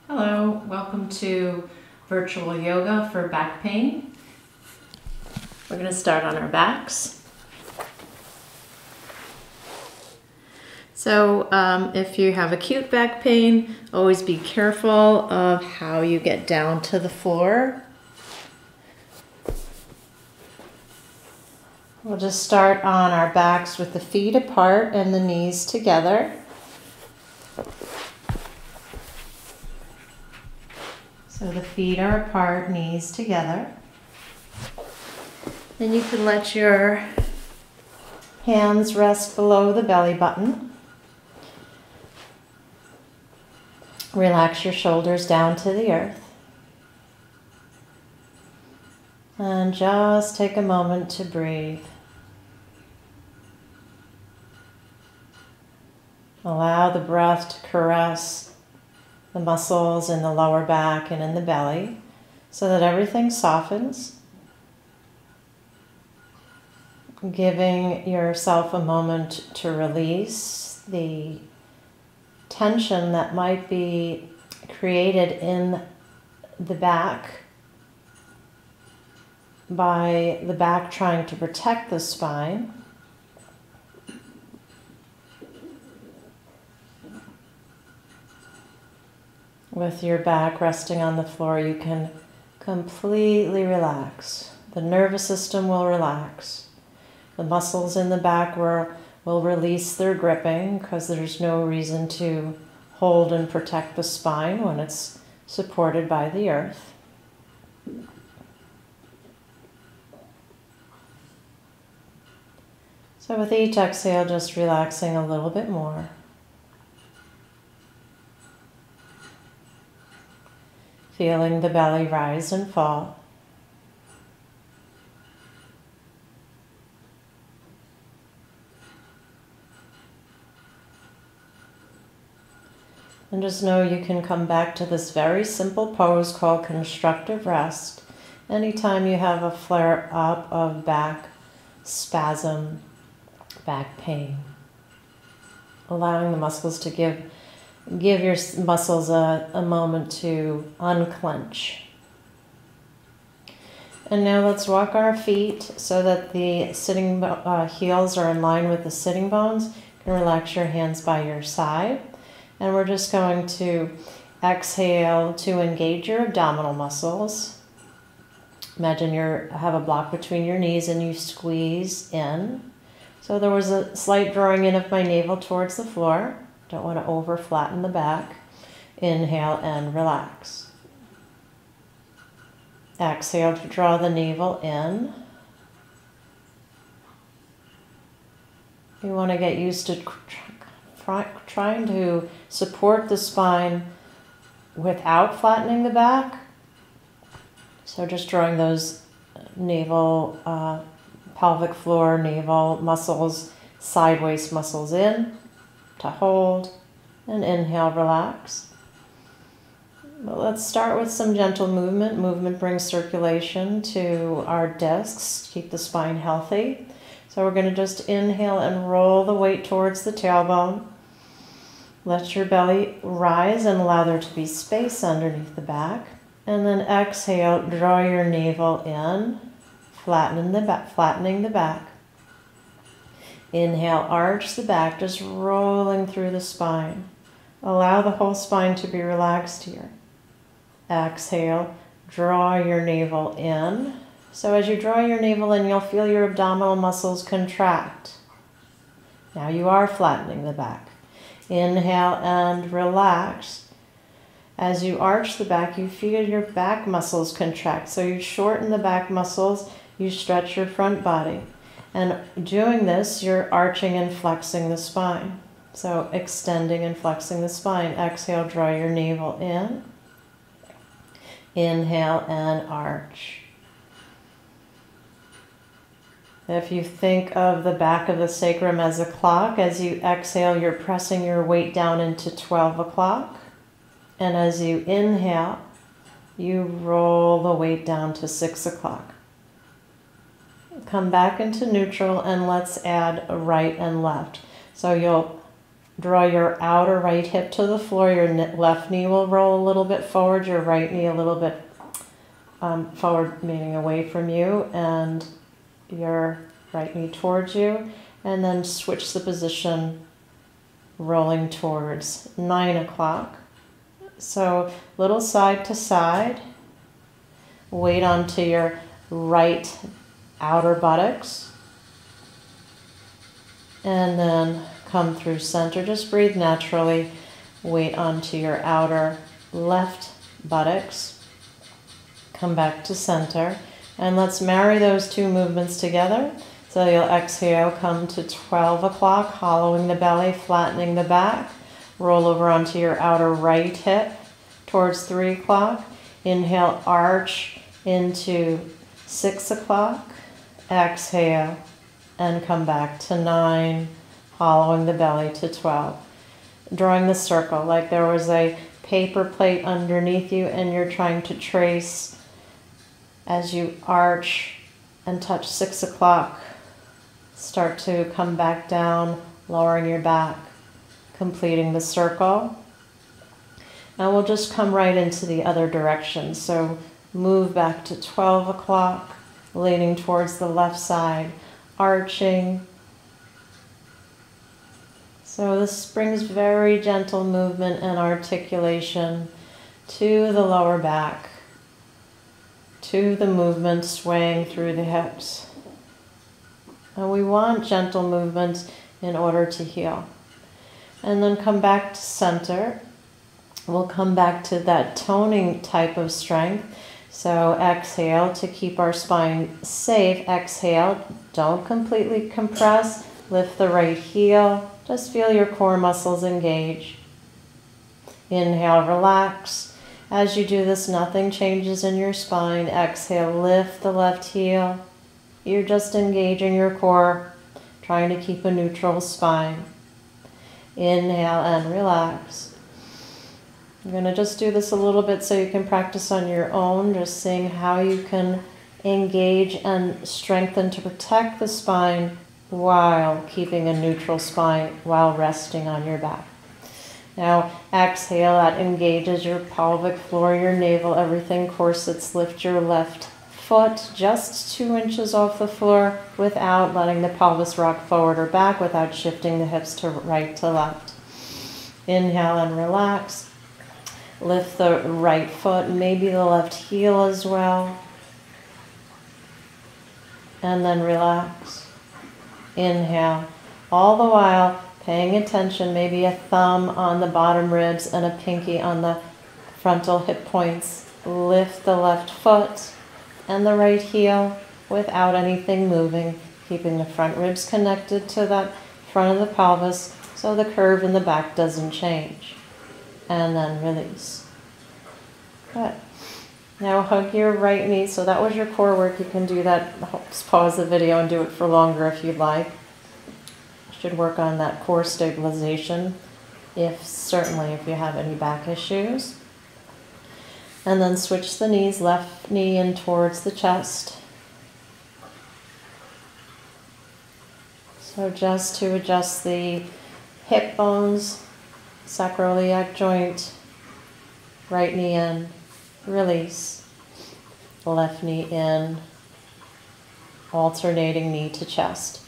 Hello, welcome to virtual yoga for back pain. We're going to start on our backs. So if you have acute back pain, always be careful of how you get down to the floor. We'll just start on our backs with the feet apart and the knees together. So the feet are apart, knees together. Then you can let your hands rest below the belly button. Relax your shoulders down to the earth. And just take a moment to breathe. Allow the breath to caress the muscles in the lower back and in the belly so that everything softens. Giving yourself a moment to release the tension that might be created in the back by the back trying to protect the spine. With your back resting on the floor, you can completely relax. The nervous system will relax. The muscles in the back will release their gripping because there's no reason to hold and protect the spine when it's supported by the earth. So with each exhale, just relaxing a little bit more. Feeling the belly rise and fall. And just know you can come back to this very simple pose called constructive rest anytime you have a flare up of back spasm, back pain. Allowing the muscles to give your muscles a moment to unclench. And now let's walk our feet so that the sitting heels are in line with the sitting bones. You can relax your hands by your side. And we're just going to exhale to engage your abdominal muscles. Imagine you have a block between your knees and you squeeze in. So there was a slight drawing in of my navel towards the floor. Don't want to over flatten the back. Inhale and relax. Exhale to draw the navel in. You want to get used to trying to support the spine without flattening the back. So just drawing those navel, pelvic floor, navel muscles, sideways muscles in to hold, and inhale, relax. But let's start with some gentle movement. Movement brings circulation to our discs, keep the spine healthy. So we're going to just inhale and roll the weight towards the tailbone. Let your belly rise and allow there to be space underneath the back. And then exhale, draw your navel in, flattening the back. Inhale, arch the back, just rolling through the spine. Allow the whole spine to be relaxed here. Exhale, draw your navel in. So as you draw your navel in, you'll feel your abdominal muscles contract. Now you are flattening the back. Inhale and relax. As you arch the back, you feel your back muscles contract. So you shorten the back muscles, you stretch your front body. And doing this, you're arching and flexing the spine. So extending and flexing the spine. Exhale, draw your navel in. Inhale and arch. If you think of the back of the sacrum as a clock, as you exhale, you're pressing your weight down into 12 o'clock. And as you inhale, you roll the weight down to 6 o'clock. Come back into neutral and let's add a right and left. So you'll Draw your outer right hip to the floor. Your left knee will roll a little bit forward, your right knee a little bit forward, meaning away from you, and your right knee towards you. And then switch the position, rolling towards 9 o'clock. So little side to side. Weight onto your right outer buttocks. And then come through center. Just breathe naturally. Weight onto your outer left buttocks. Come back to center. And let's marry those two movements together. So you'll exhale, come to 12 o'clock, hollowing the belly, flattening the back. Roll over onto your outer right hip towards 3 o'clock. Inhale, arch into 6 o'clock. Exhale, and come back to 9, hollowing the belly to 12. Drawing the circle like there was a paper plate underneath you and you're trying to trace as you arch and touch 6 o'clock. Start to come back down, lowering your back, completing the circle. And we'll just come right into the other direction. So move back to 12 o'clock, leaning towards the left side, arching. So this brings very gentle movement and articulation to the lower back, to the movement swaying through the hips. And we want gentle movement in order to heal. And then come back to center. We'll come back to that toning type of strength. So exhale to keep our spine safe. Exhale, don't completely compress. Lift the right heel. Just feel your core muscles engage. Inhale, relax. As you do this, nothing changes in your spine. Exhale, lift the left heel. You're just engaging your core, trying to keep a neutral spine. Inhale and relax. I'm going to just do this a little bit so you can practice on your own, just seeing how you can engage and strengthen to protect the spine while keeping a neutral spine while resting on your back. Now exhale, that engages your pelvic floor, your navel, everything corsets. Lift your left foot just 2 inches off the floor without letting the pelvis rock forward or back, without shifting the hips to right to left. Inhale and relax. Lift the right foot, maybe the left heel as well. And then relax. Inhale. All the while paying attention, maybe a thumb on the bottom ribs and a pinky on the frontal hip points. Lift the left foot and the right heel without anything moving, keeping the front ribs connected to that front of the pelvis so the curve in the back doesn't change. And then release. Good. Now hug your right knee. So that was your core work. You can do that. Just pause the video and do it for longer if you'd like. Should work on that core stabilization, certainly if you have any back issues. And then switch the knees, left knee in towards the chest. So just to adjust the hip bones, sacroiliac joint, right knee in, release, left knee in, alternating knee to chest.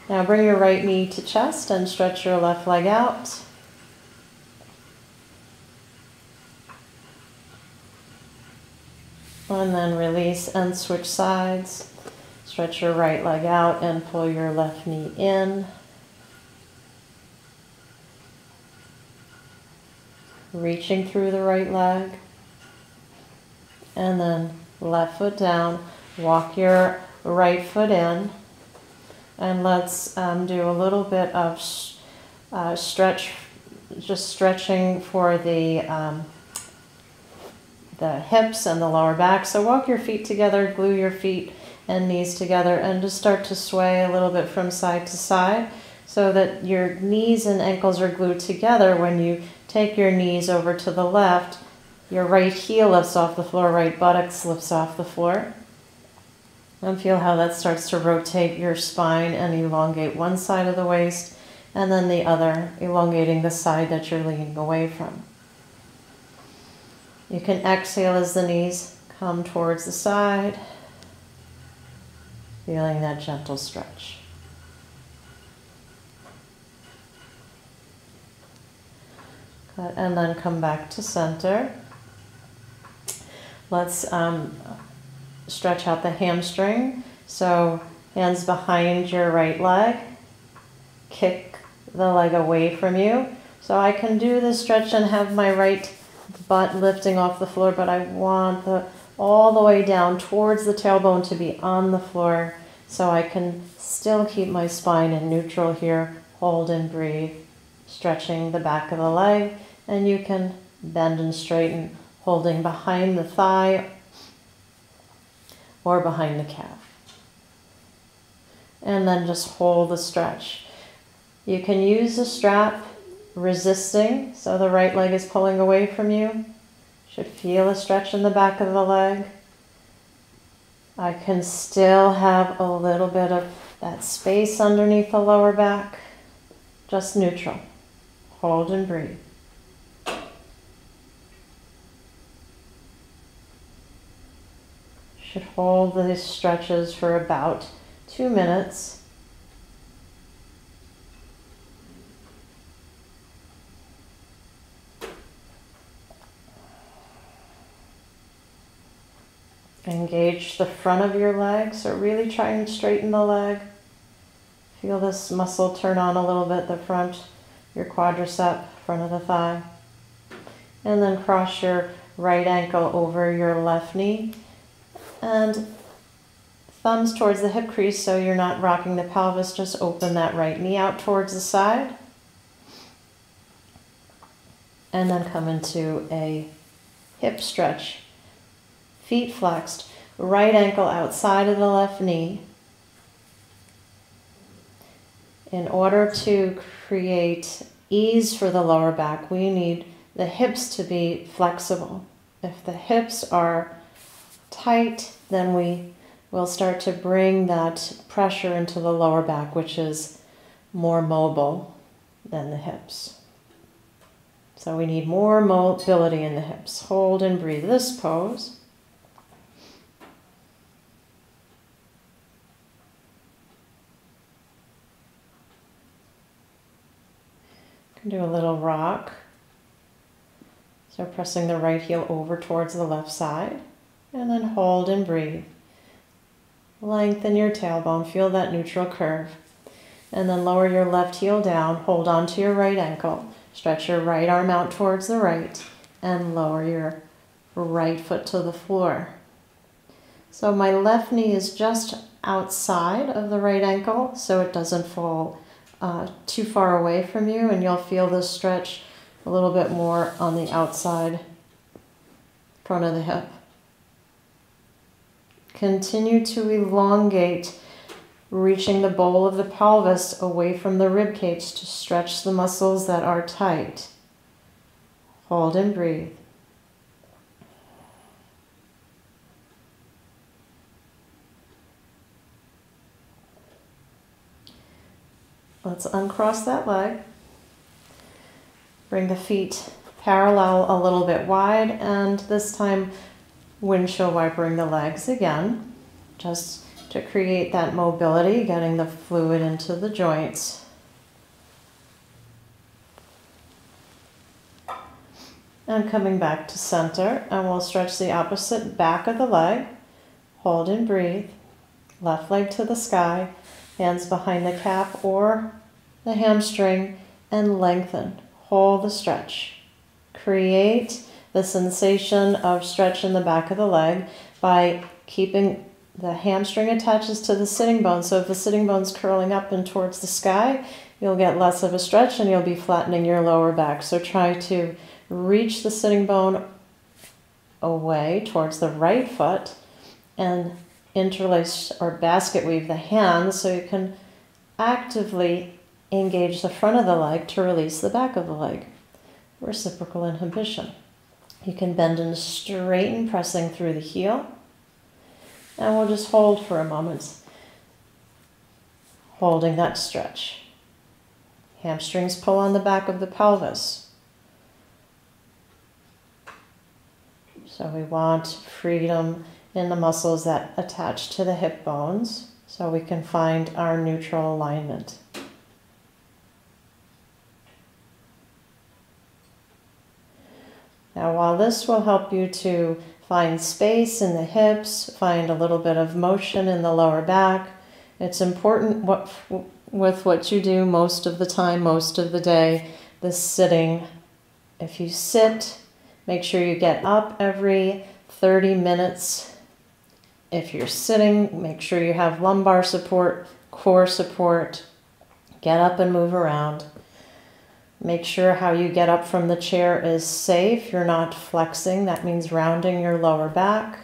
Now bring your right knee to chest and stretch your left leg out. And then release and switch sides. Stretch your right leg out and pull your left knee in. Reaching through the right leg. And then left foot down. Walk your right foot in. And let's do a little bit of stretch, just stretching for the hips and the lower back. So walk your feet together, glue your feet and knees together, and just start to sway a little bit from side to side so that your knees and ankles are glued together. When you take your knees over to the left, your right heel lifts off the floor, right buttocks lifts off the floor. And feel how that starts to rotate your spine and elongate one side of the waist. And then the other, elongating the side that you're leaning away from. You can exhale as the knees come towards the side, feeling that gentle stretch. Good. And then come back to center. Let's stretch out the hamstring. So hands behind your right leg. Kick the leg away from you. So I can do this stretch and have my right butt lifting off the floor, but I want all the way down towards the tailbone to be on the floor so I can still keep my spine in neutral here. Hold and breathe, stretching the back of the leg, and you can bend and straighten, holding behind the thigh or behind the calf. And then just hold the stretch. You can use the strap resisting, so the right leg is pulling away from you. Should feel a stretch in the back of the leg. I can still have a little bit of that space underneath the lower back. Just neutral. Hold and breathe. Should hold these stretches for about 2 minutes. Engage the front of your leg, so really try and straighten the leg. Feel this muscle turn on a little bit, the front, your quadricep, front of the thigh. And then cross your right ankle over your left knee. And thumbs towards the hip crease so you're not rocking the pelvis, just open that right knee out towards the side. And then come into a hip stretch. Feet flexed, right ankle outside of the left knee. In order to create ease for the lower back, we need the hips to be flexible. If the hips are tight, then we will start to bring that pressure into the lower back, which is more mobile than the hips. So we need more mobility in the hips. Hold and breathe this pose. Do a little rock. So pressing the right heel over towards the left side, and then hold and breathe. Lengthen your tailbone, feel that neutral curve. And then lower your left heel down, hold on to your right ankle, stretch your right arm out towards the right, and lower your right foot to the floor. So my left knee is just outside of the right ankle, so it doesn't fall too far away from you, and you'll feel this stretch a little bit more on the outside front of the hip. Continue to elongate, reaching the bowl of the pelvis away from the rib cage to stretch the muscles that are tight. Hold and breathe. Let's uncross that leg. Bring the feet parallel a little bit wide, and this time windshield wipering the legs again, just to create that mobility, getting the fluid into the joints. And coming back to center, and we'll stretch the opposite back of the leg. Hold and breathe. Left leg to the sky. Hands behind the calf or the hamstring, and lengthen. Hold the stretch. Create the sensation of stretch in the back of the leg by keeping the hamstring attaches to the sitting bone. So if the sitting bone's curling up and towards the sky, you'll get less of a stretch and you'll be flattening your lower back. So try to reach the sitting bone away towards the right foot and interlace or basket weave the hands so you can actively engage the front of the leg to release the back of the leg. Reciprocal inhibition. You can bend and straighten, pressing through the heel. And we'll just hold for a moment, holding that stretch. Hamstrings pull on the back of the pelvis. So we want freedom in the muscles that attach to the hip bones so we can find our neutral alignment. Now, while this will help you to find space in the hips, find a little bit of motion in the lower back, it's important with what you do most of the time, most of the day, the sitting. If you sit, make sure you get up every 30 minutes. If you're sitting, make sure you have lumbar support, core support. Get up and move around. Make sure how you get up from the chair is safe. You're not flexing. That means rounding your lower back.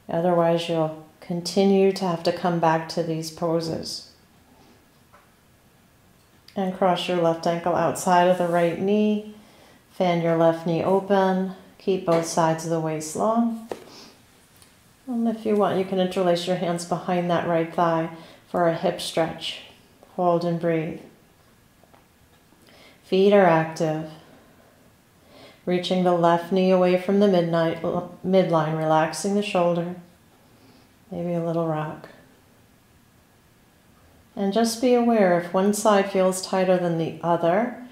Otherwise, you'll continue to have to come back to these poses. And cross your left ankle outside of the right knee. Fan your left knee open. Keep both sides of the waist long. And if you want, you can interlace your hands behind that right thigh for a hip stretch. Hold and breathe. Feet are active. Reaching the left knee away from the midline, relaxing the shoulder. Maybe a little rock. And just be aware if one side feels tighter than the other,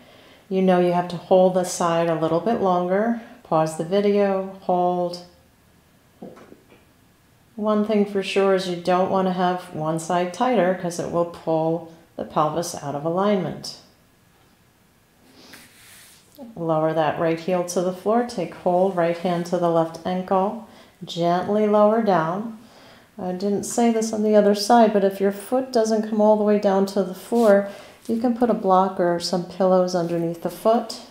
you know you have to hold the side a little bit longer. Pause the video, hold. One thing for sure is you don't want to have one side tighter because it will pull the pelvis out of alignment. Lower that right heel to the floor. Take hold, right hand to the left ankle. Gently lower down. I didn't say this on the other side, but if your foot doesn't come all the way down to the floor, you can put a block or some pillows underneath the foot.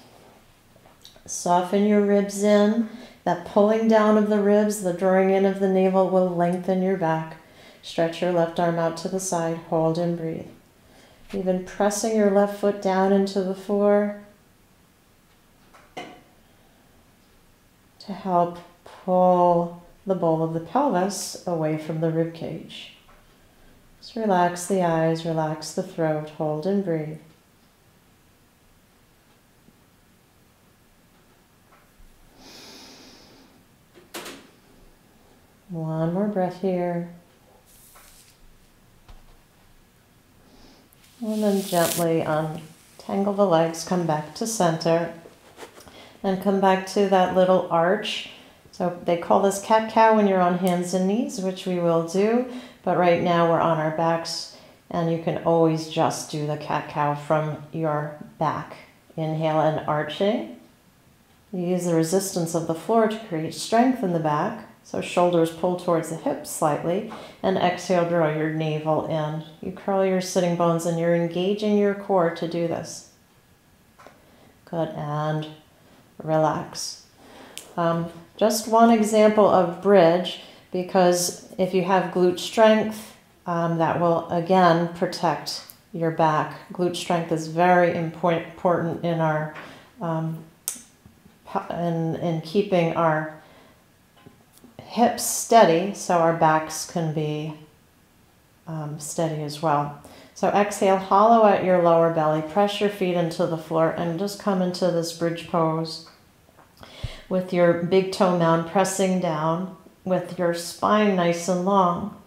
Soften your ribs in. That pulling down of the ribs, the drawing in of the navel will lengthen your back. Stretch your left arm out to the side. Hold and breathe. Even pressing your left foot down into the floor to help pull the bowl of the pelvis away from the rib cage. Just relax the eyes, relax the throat, hold and breathe. One more breath here. And then gently untangle the legs, come back to center, and come back to that little arch. So they call this cat-cow when you're on hands and knees, which we will do, but right now we're on our backs, and you can always just do the cat-cow from your back. Inhale and arching. You use the resistance of the floor to create strength in the back, so shoulders pull towards the hips slightly, and exhale, draw your navel in. You curl your sitting bones and you're engaging your core to do this. Good, and relax. Just one example of bridge, because if you have glute strength, that will again protect your back. Glute strength is very important in our in keeping our hips steady, so our backs can be steady as well. So exhale, hollow out your lower belly, press your feet into the floor, and just come into this bridge pose with your big toe mound pressing down, with your spine nice and long.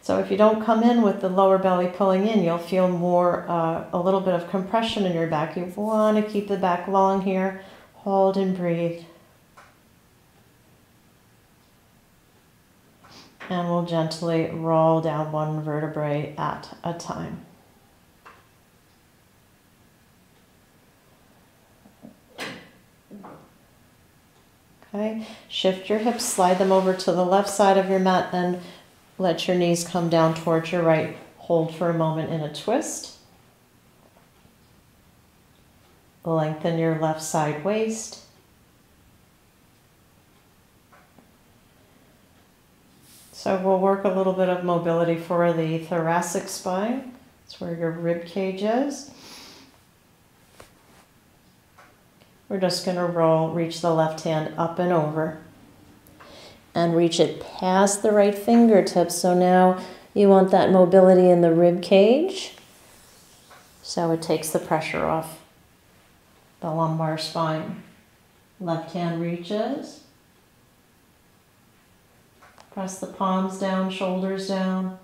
So if you don't come in with the lower belly pulling in, you'll feel more, a little bit of compression in your back. You want to keep the back long here. Hold and breathe. And we'll gently roll down one vertebrae at a time. Okay, shift your hips, slide them over to the left side of your mat, and let your knees come down towards your right. Hold for a moment in a twist. Lengthen your left side waist. So we'll work a little bit of mobility for the thoracic spine. That's where your rib cage is. We're just going to reach the left hand up and over. And reach it past the right fingertips. So now you want that mobility in the rib cage. So it takes the pressure off the lumbar spine. Left hand reaches. Press the palms down, shoulders down.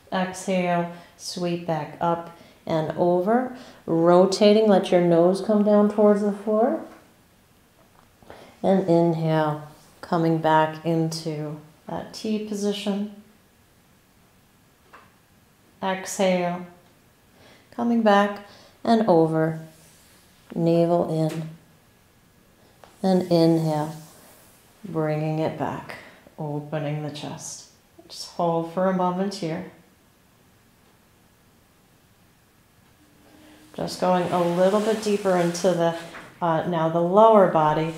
Exhale, sweep back up and over. Rotating, let your nose come down towards the floor. And inhale, coming back into that T position. Exhale, coming back and over. Navel in. And inhale, bringing it back, opening the chest. Just hold for a moment here. Just going a little bit deeper into the, now the lower body.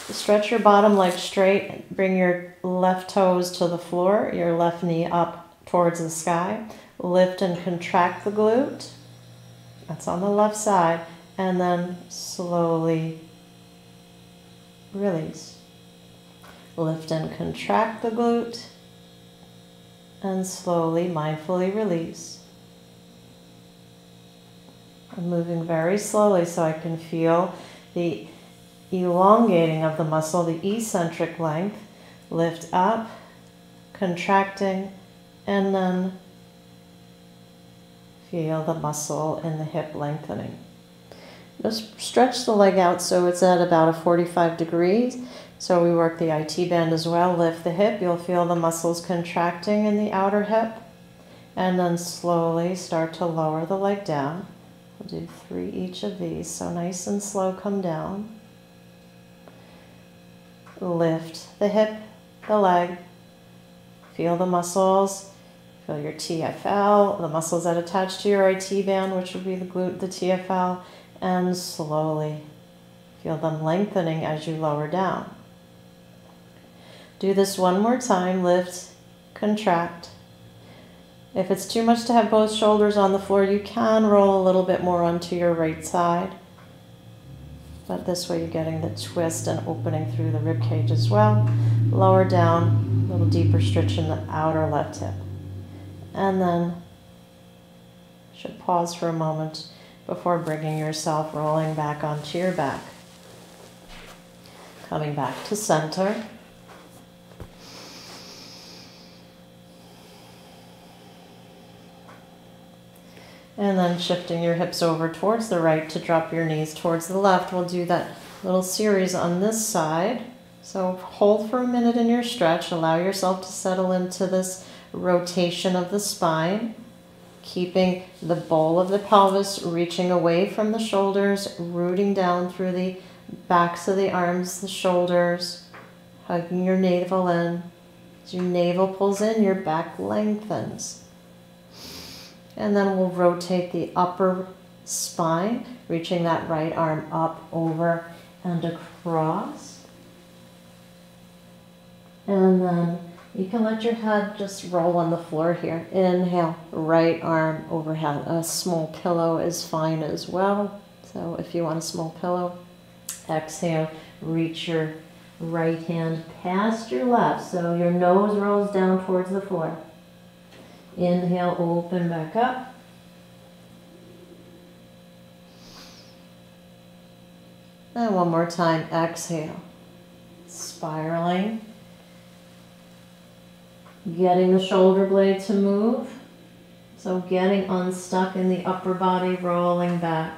Stretch your bottom leg straight, bring your left toes to the floor, your left knee up towards the sky. Lift and contract the glute. That's on the left side. And then slowly release. Lift and contract the glute. And slowly, mindfully release. I'm moving very slowly so I can feel the elongating of the muscle, the eccentric length. Lift up, contracting, and then feel the muscle in the hip lengthening. Just stretch the leg out so it's at about a 45 degrees. So we work the IT band as well. Lift the hip. You'll feel the muscles contracting in the outer hip. And then slowly start to lower the leg down. We'll do 3 each of these. So nice and slow, come down. Lift the hip, the leg. Feel the muscles. Feel your TFL, the muscles that attach to your IT band, which would be the glute, the TFL. And slowly feel them lengthening as you lower down. Do this one more time. Lift, contract. If it's too much to have both shoulders on the floor, you can roll a little bit more onto your right side. But this way you're getting the twist and opening through the rib cage as well. Lower down, a little deeper stretch in the outer left hip. And then should pause for a moment before bringing yourself rolling back onto your back. Coming back to center. And then shifting your hips over towards the right to drop your knees towards the left. We'll do that little series on this side. So hold for a minute in your stretch. Allow yourself to settle into this rotation of the spine. Keeping the bowl of the pelvis reaching away from the shoulders, rooting down through the backs of the arms, the shoulders, hugging your navel in. As your navel pulls in, your back lengthens. And then we'll rotate the upper spine, reaching that right arm up, over, and across. And then you can let your head just roll on the floor here. Inhale, right arm overhead. A small pillow is fine as well. So if you want a small pillow, exhale, reach your right hand past your left. So your nose rolls down towards the floor. Inhale, open back up. And one more time, exhale. Spiraling. Getting the shoulder blade to move. So getting unstuck in the upper body, rolling back.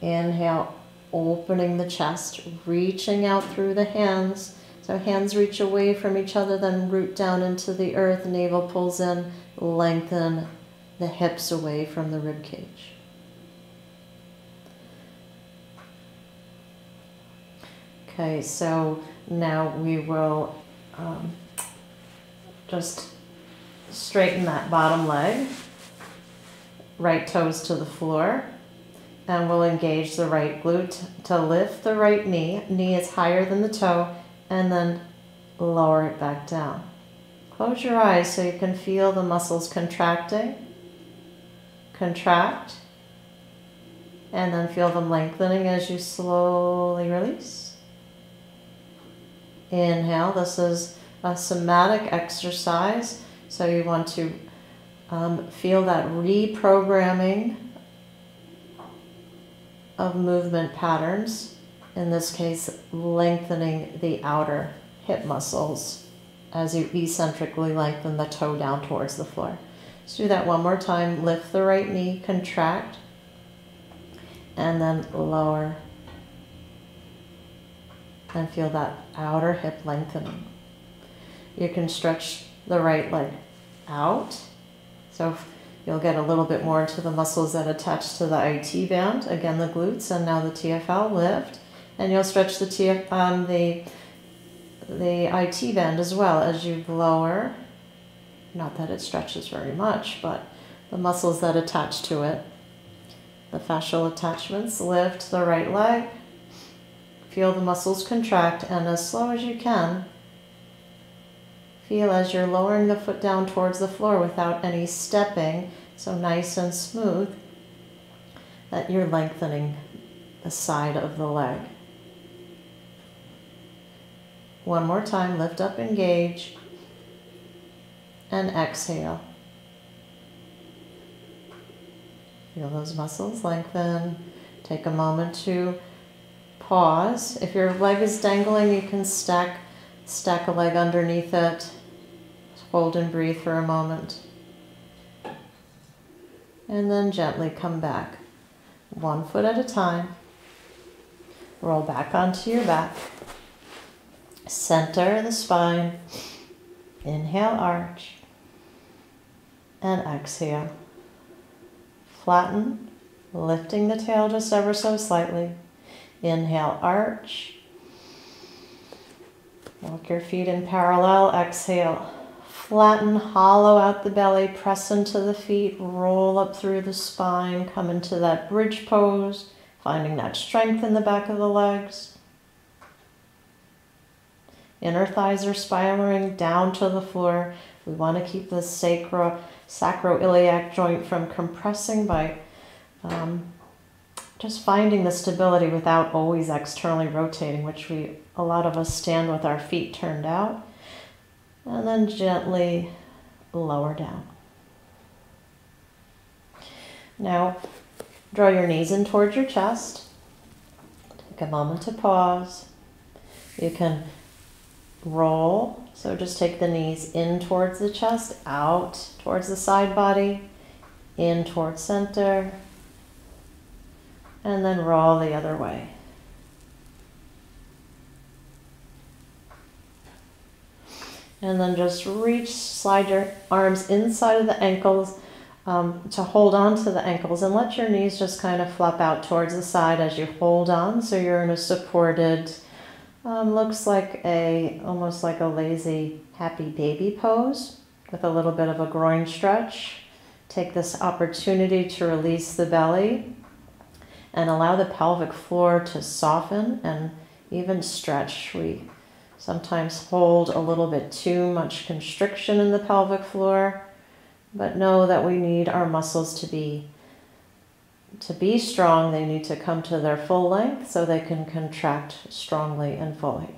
Inhale, opening the chest, reaching out through the hands. So hands reach away from each other, then root down into the earth, navel pulls in, lengthen the hips away from the rib cage. Okay, so now we will just straighten that bottom leg, right toes to the floor, and we'll engage the right glute to lift the right knee. Knee is higher than the toe, and then lower it back down. Close your eyes so you can feel the muscles contracting. Contract. And then feel them lengthening as you slowly release. Inhale. This is a somatic exercise. So you want to feel that reprogramming of movement patterns, in this case lengthening the outer hip muscles as you eccentrically lengthen the toe down towards the floor. Let's do that one more time. Lift the right knee, contract, and then lower. And feel that outer hip lengthening. You can stretch the right leg out. So you'll get a little bit more into the muscles that attach to the IT band. Again, the glutes, and now the TFL lift. And you'll stretch the IT band as well as you lower. Not that it stretches very much, but the muscles that attach to it. The fascial attachments. Lift the right leg. Feel the muscles contract, and as slow as you can, feel as you're lowering the foot down towards the floor without any stepping, so nice and smooth, that you're lengthening the side of the leg. One more time, lift up, engage, and exhale. Feel those muscles lengthen. Take a moment to pause. If your leg is dangling, you can stack a leg underneath it. Hold and breathe for a moment. And then gently come back. 1 foot at a time. Roll back onto your back. Center the spine. Inhale, arch. And exhale. Flatten, lifting the tail just ever so slightly. Inhale, arch. Walk your feet in parallel. Exhale, flatten, hollow out the belly, press into the feet, roll up through the spine, come into that bridge pose, finding that strength in the back of the legs. Inner thighs are spiraling down to the floor. We want to keep the sacroiliac joint from compressing by just finding the stability without always externally rotating, which a lot of us stand with our feet turned out. And then gently lower down. Now, draw your knees in towards your chest. Take a moment to pause. You can roll, so just take the knees in towards the chest, out towards the side body, in towards center, and then roll the other way. And then just reach, slide your arms inside of the ankles to hold on to the ankles, and let your knees just kind of flop out towards the side as you hold on. So you're in a supported, looks like almost like a lazy happy baby pose with a little bit of a groin stretch. Take this opportunity to release the belly and allow the pelvic floor to soften and even stretch. We sometimes hold a little bit too much constriction in the pelvic floor, but know that we need our muscles to be strong. They need to come to their full length so they can contract strongly and fully.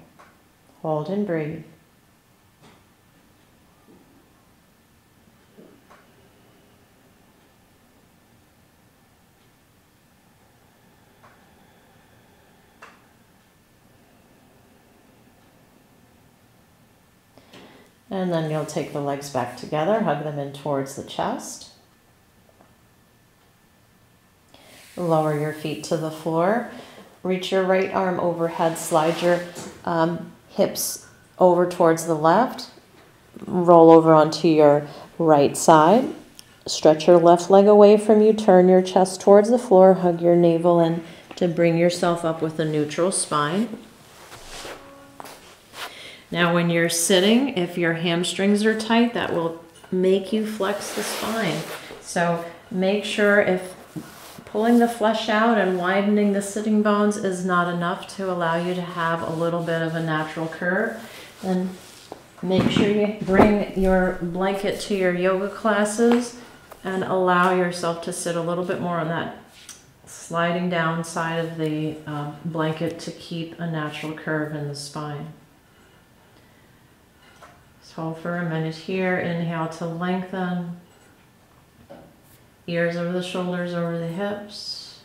Hold and breathe. And then you'll take the legs back together, hug them in towards the chest. Lower your feet to the floor. Reach your right arm overhead, slide your hips over towards the left. Roll over onto your right side. Stretch your left leg away from you, turn your chest towards the floor, hug your navel in to bring yourself up with a neutral spine. Now when you're sitting, if your hamstrings are tight, that will make you flex the spine. So make sure if pulling the flesh out and widening the sitting bones is not enough to allow you to have a little bit of a natural curve, then make sure you bring your blanket to your yoga classes and allow yourself to sit a little bit more on that sliding down side of the blanket to keep a natural curve in the spine. Hold for a minute here. Inhale to lengthen. Ears over the shoulders, over the hips.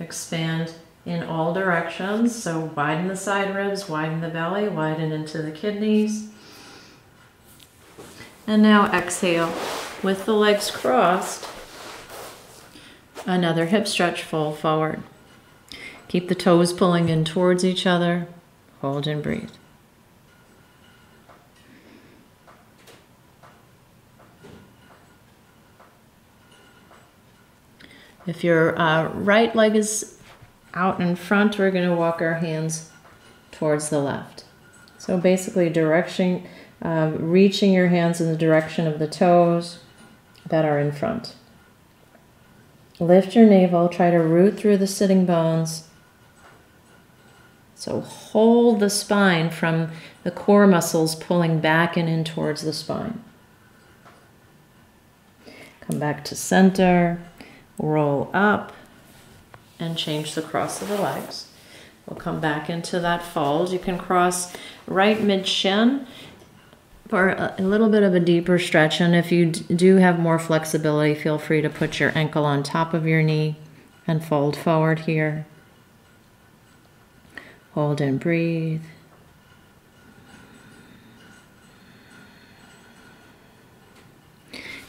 Expand in all directions. So widen the side ribs, widen the belly, widen into the kidneys. And now exhale with the legs crossed. Another hip stretch, fold forward. Keep the toes pulling in towards each other. Hold and breathe. If your right leg is out in front, we're going to walk our hands towards the left. So basically reaching your hands in the direction of the toes that are in front. Lift your navel, try to root through the sitting bones. So hold the spine from the core muscles pulling back and in towards the spine. Come back to center, roll up, and change the cross of the legs. We'll come back into that fold. You can cross right mid-shin for a little bit of a deeper stretch, and if you do have more flexibility, feel free to put your ankle on top of your knee and fold forward here. Hold and breathe.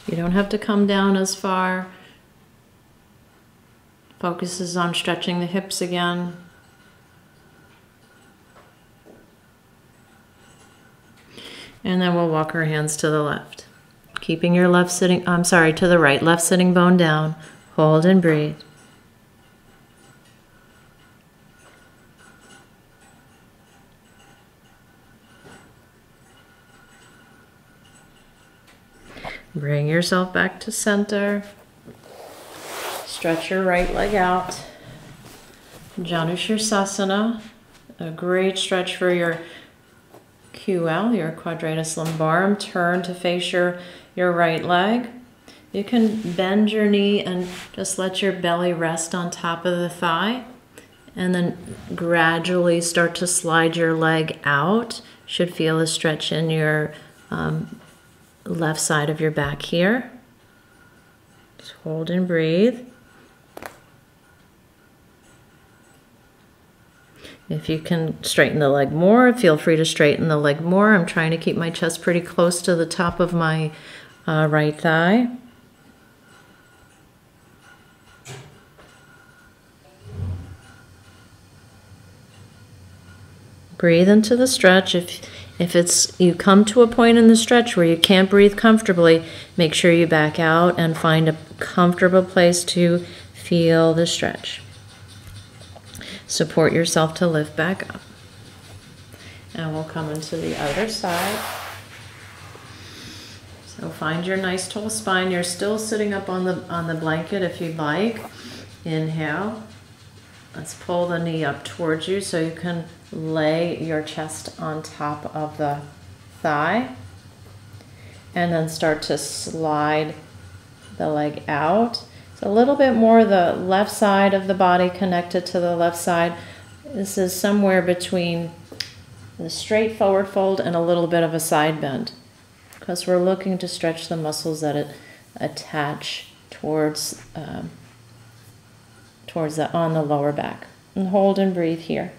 You don't have to come down as far. Focus is on stretching the hips again. And then we'll walk our hands to the left. Keeping your left sitting, to the right, left sitting bone down. Hold and breathe. Bring yourself back to center. Stretch your right leg out. Janushirasana, a great stretch for your QL, your quadratus lumbarum. Turn to face your right leg. You can bend your knee and just let your belly rest on top of the thigh. And then gradually start to slide your leg out. Should feel a stretch in your left side of your back here. Just hold and breathe. If you can straighten the leg more, feel free to straighten the leg more. I'm trying to keep my chest pretty close to the top of my right thigh. Breathe into the stretch. If you come to a point in the stretch where you can't breathe comfortably, make sure you back out and find a comfortable place to feel the stretch. Support yourself to lift back up. And we'll come into the other side. So find your nice tall spine. You're still sitting up on the blanket if you'd like. Inhale. Let's pull the knee up towards you so you can lay your chest on top of the thigh. And then start to slide the leg out. So a little bit more the left side of the body connected to the left side. This is somewhere between the straight forward fold and a little bit of a side bend, because we're looking to stretch the muscles that attach towards on the lower back. And hold and breathe here.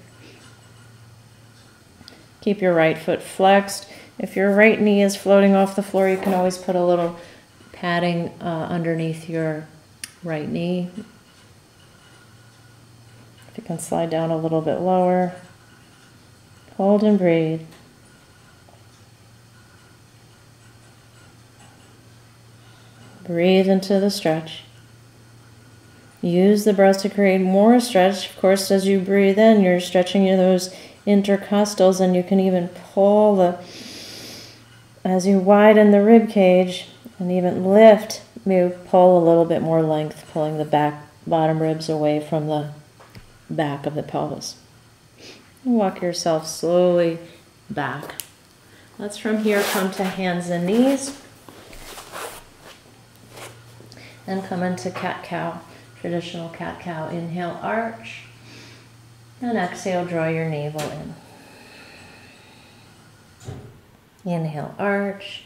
Keep your right foot flexed. If your right knee is floating off the floor, you can always put a little padding underneath your right knee. If you can slide down a little bit lower. Hold and breathe. Breathe into the stretch. Use the breath to create more stretch. Of course, as you breathe in, you're stretching those intercostals, and you can even pull as you widen the rib cage and even lift, maybe pull a little bit more length, pulling the bottom ribs away from the back of the pelvis. Walk yourself slowly back. Let's from here come to hands and knees and come into cat-cow, traditional cat-cow. Inhale, arch, and exhale, draw your navel in. Inhale, arch,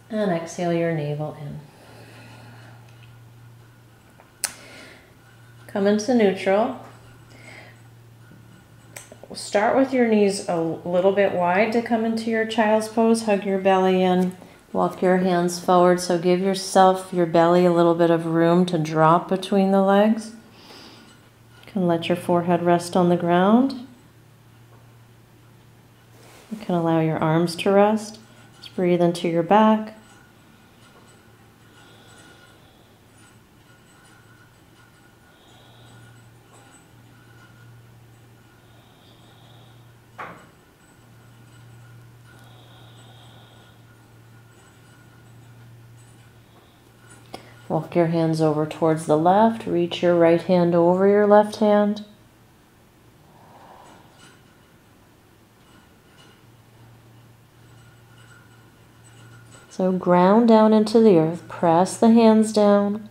and exhale your navel in. Come into neutral. Start with your knees a little bit wide to come into your child's pose. Hug your belly in. Walk your hands forward. So give yourself, your belly, a little bit of room to drop between the legs. You can let your forehead rest on the ground. You can allow your arms to rest. Just breathe into your back. Walk your hands over towards the left. Reach your right hand over your left hand. So ground down into the earth. Press the hands down.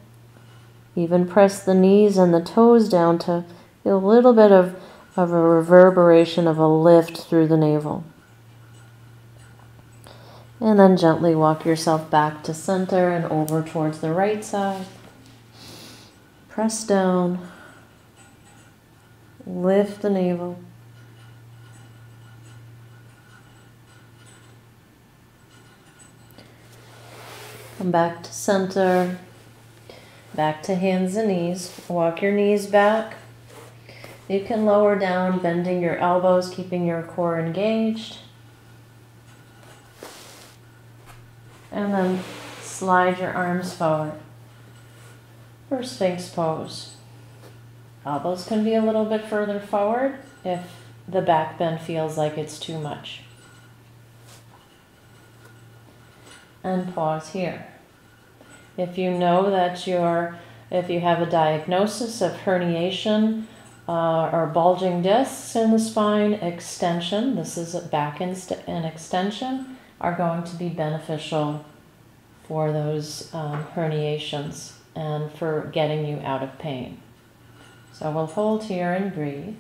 Even press the knees and the toes down to feel a little bit of a reverberation of a lift through the navel. And then gently walk yourself back to center and over towards the right side. Press down. Lift the navel. Come back to center. Back to hands and knees. Walk your knees back. You can lower down, bending your elbows, keeping your core engaged. And then slide your arms forward for Sphinx pose. Elbows can be a little bit further forward if the back bend feels like it's too much. And pause here. If you know that if you have a diagnosis of herniation or bulging discs in the spine, extension, this is a back and extension, are going to be beneficial for those herniations and for getting you out of pain. So we'll hold here and breathe.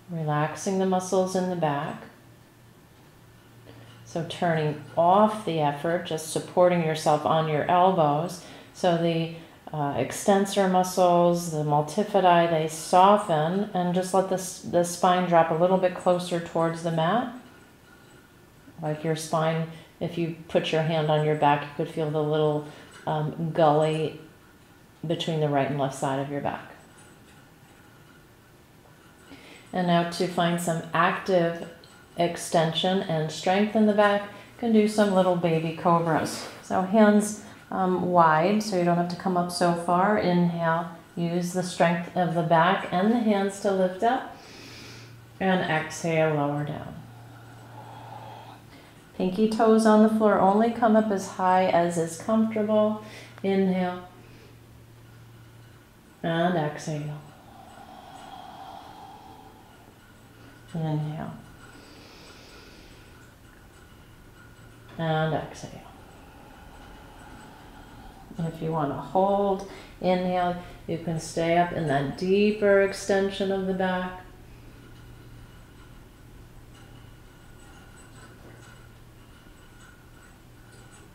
Relaxing the muscles in the back. So turning off the effort, just supporting yourself on your elbows. So the extensor muscles, the multifidi, they soften, and just let the spine drop a little bit closer towards the mat. Like your spine, if you put your hand on your back, you could feel the little gully between the right and left side of your back. And now to find some active extension and strength in the back, you can do some little baby cobras. So hands wide, so you don't have to come up so far. Inhale, use the strength of the back and the hands to lift up. And exhale, lower down. Pinky toes on the floor, only come up as high as is comfortable. Inhale. And exhale. Inhale. And exhale. And if you want to hold, inhale, you can stay up in that deeper extension of the back.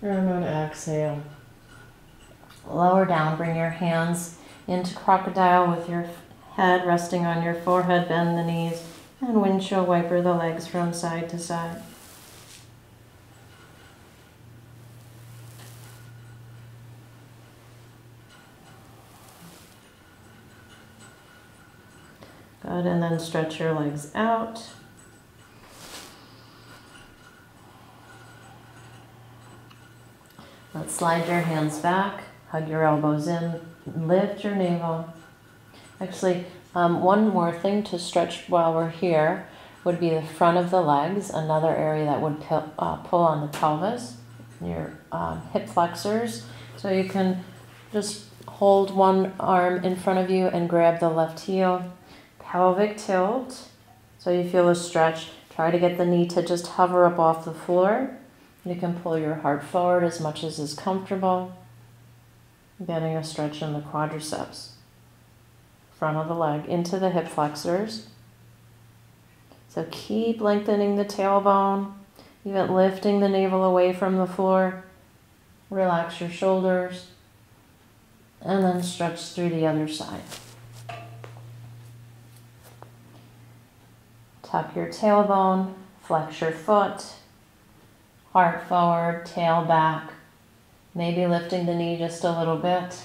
And then exhale. Lower down, bring your hands into crocodile with your head resting on your forehead, bend the knees, and windshield wiper the legs from side to side. Good, and then stretch your legs out. Let's slide your hands back, hug your elbows in, lift your navel. Actually, one more thing to stretch while we're here would be the front of the legs, another area that would pull on the pelvis, your hip flexors. So you can just hold one arm in front of you and grab the left heel. Pelvic tilt, so you feel a stretch. Try to get the knee to just hover up off the floor. You can pull your heart forward as much as is comfortable, getting a stretch in the quadriceps. front of the leg into the hip flexors. So keep lengthening the tailbone, even lifting the navel away from the floor. Relax your shoulders, and then stretch through the other side. Tuck your tailbone, flex your foot, heart forward, tail back, maybe lifting the knee just a little bit.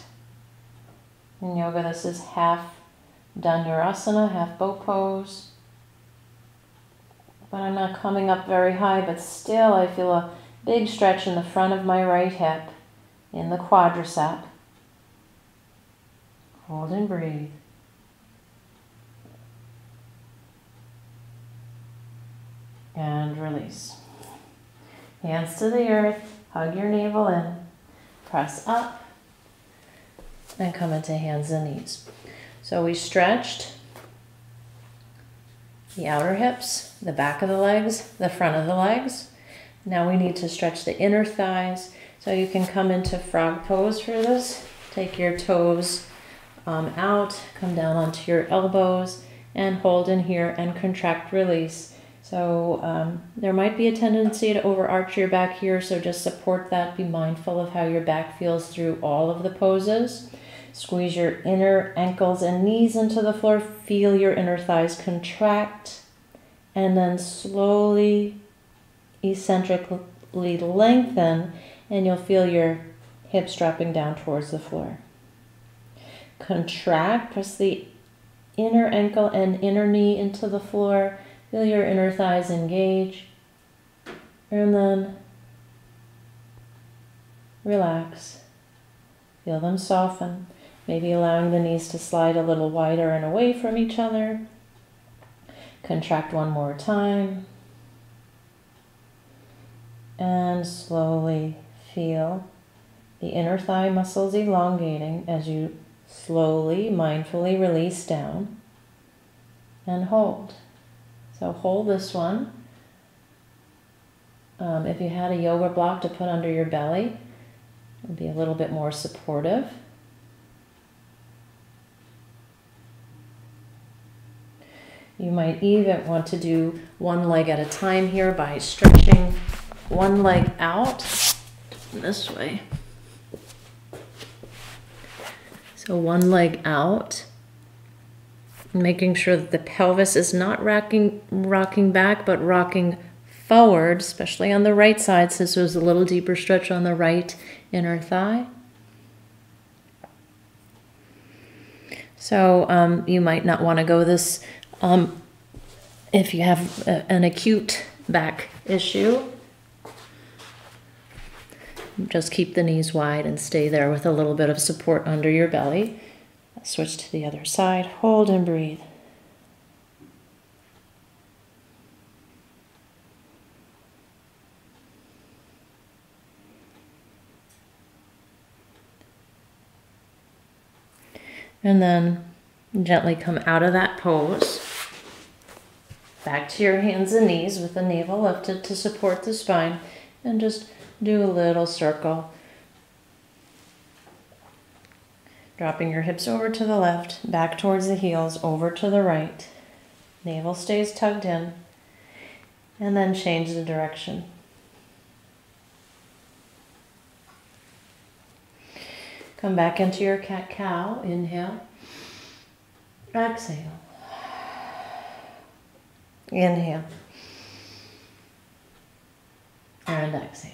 In yoga, this is half Dhanurasana, half boat pose. But I'm not coming up very high, but still I feel a big stretch in the front of my right hip, in the quadricep. Hold and breathe. And release. Hands to the earth, hug your navel in, press up, and come into hands and knees. So we stretched the outer hips, the back of the legs, the front of the legs. Now we need to stretch the inner thighs. So you can come into frog pose for this. Take your toes out, come down onto your elbows, and hold in here and contract, release. So there might be a tendency to overarch your back here, so just support that. Be mindful of how your back feels through all of the poses. Squeeze your inner ankles and knees into the floor. Feel your inner thighs contract, and then slowly, eccentrically lengthen, and you'll feel your hips dropping down towards the floor. Contract, press the inner ankle and inner knee into the floor. Feel your inner thighs engage, and then relax. Feel them soften, maybe allowing the knees to slide a little wider and away from each other. Contract one more time, and slowly feel the inner thigh muscles elongating as you slowly, mindfully release down and hold. So hold this one. If you had a yoga block to put under your belly, it would be a little bit more supportive. You might even want to do one leg at a time here by stretching one leg out this way. So one leg out, making sure that the pelvis is not rocking back, but rocking forward, especially on the right side, since there's a little deeper stretch on the right inner thigh. So you might not want to go this if you have an acute back issue. Just keep the knees wide and stay there with a little bit of support under your belly. Switch to the other side. Hold and breathe. And then gently come out of that pose. Back to your hands and knees with the navel lifted to support the spine. And just do a little circle. Dropping your hips over to the left, back towards the heels, over to the right. Navel stays tugged in. And then change the direction. Come back into your cat-cow. Inhale. Exhale. Inhale. And exhale.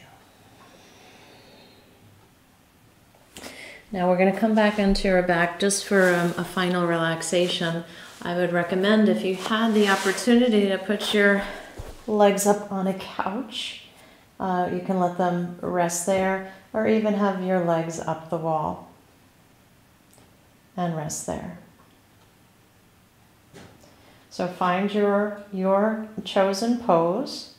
Now we're going to come back into our back just for a final relaxation. I would recommend, if you had the opportunity, to put your legs up on a couch. You can let them rest there, or even have your legs up the wall and rest there. So find your chosen pose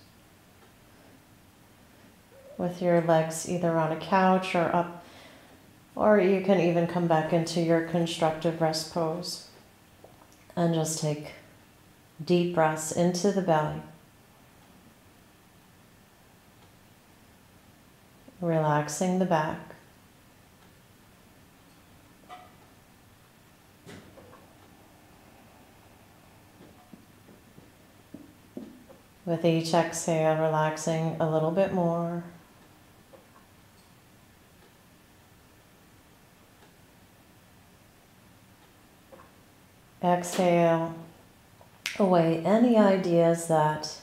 with your legs either on a couch or up. Or you can even come back into your constructive rest pose and just take deep breaths into the belly. Relaxing the back. With each exhale, relaxing a little bit more. Exhale away any ideas that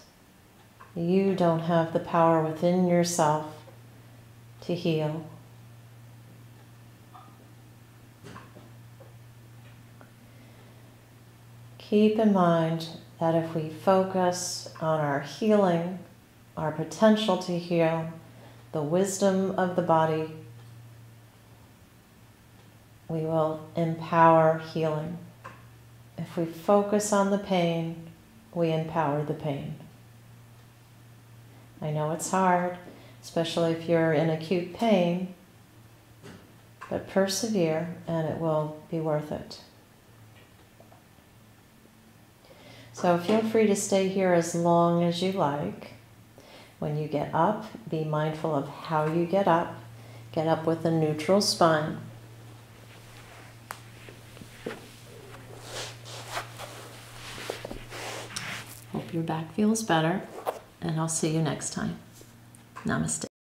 you don't have the power within yourself to heal. Keep in mind that if we focus on our healing, our potential to heal, the wisdom of the body, we will empower healing. If we focus on the pain, we empower the pain. I know it's hard, especially if you're in acute pain, but persevere and it will be worth it. So feel free to stay here as long as you like. When you get up, be mindful of how you get up. Get up with a neutral spine. Hope your back feels better, and I'll see you next time. Namaste.